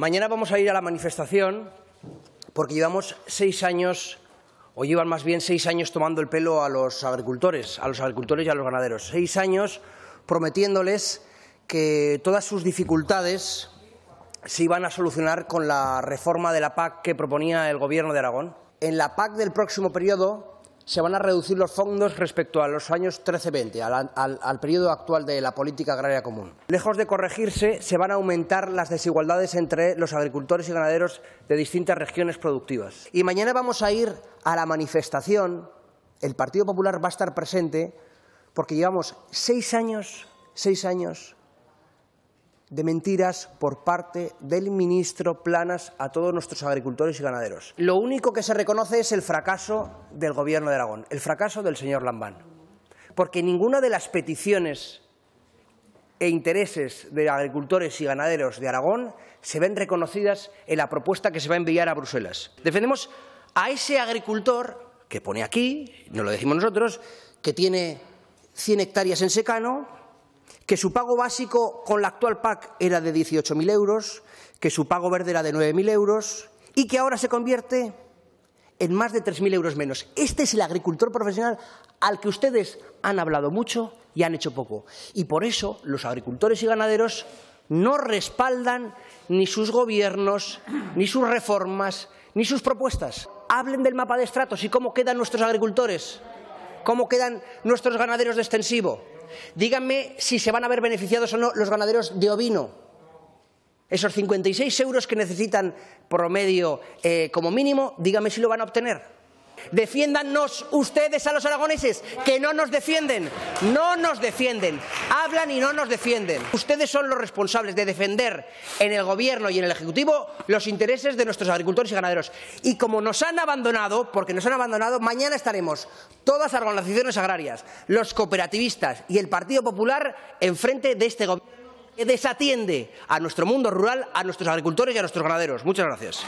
Mañana vamos a ir a la manifestación porque llevamos 6 años, o llevan más bien 6 años tomando el pelo a los agricultores y a los ganaderos. 6 años prometiéndoles que todas sus dificultades se iban a solucionar con la reforma de la PAC que proponía el Gobierno de Aragón. En la PAC del próximo periodo se van a reducir los fondos respecto a los años 13-20, al periodo actual de la política agraria común. Lejos de corregirse, se van a aumentar las desigualdades entre los agricultores y ganaderos de distintas regiones productivas. Y mañana vamos a ir a la manifestación. El Partido Popular va a estar presente porque llevamos 6 años de mentiras por parte del ministro Planas a todos nuestros agricultores y ganaderos. Lo único que se reconoce es el fracaso del Gobierno de Aragón, el fracaso del señor Lambán, porque ninguna de las peticiones e intereses de agricultores y ganaderos de Aragón se ven reconocidas en la propuesta que se va a enviar a Bruselas. Defendemos a ese agricultor que pone aquí, no lo decimos nosotros, que tiene 100 hectáreas en secano, que su pago básico con la actual PAC era de 18.000 euros, que su pago verde era de 9.000 euros y que ahora se convierte en más de 3.000 euros menos. Este es el agricultor profesional al que ustedes han hablado mucho y han hecho poco. Y por eso los agricultores y ganaderos no respaldan ni sus gobiernos, ni sus reformas, ni sus propuestas. Hablen del mapa de estratos y cómo quedan nuestros agricultores, cómo quedan nuestros ganaderos de extensivo. Díganme si se van a ver beneficiados o no los ganaderos de ovino. Esos 56 euros que necesitan promedio como mínimo, díganme si lo van a obtener. Defiéndannos ustedes a los aragoneses, que no nos defienden, hablan y no nos defienden. Ustedes son los responsables de defender en el Gobierno y en el Ejecutivo los intereses de nuestros agricultores y ganaderos. Y como nos han abandonado, mañana estaremos todas las organizaciones agrarias, los cooperativistas y el Partido Popular enfrente de este Gobierno que desatiende a nuestro mundo rural, a nuestros agricultores y a nuestros ganaderos. Muchas gracias.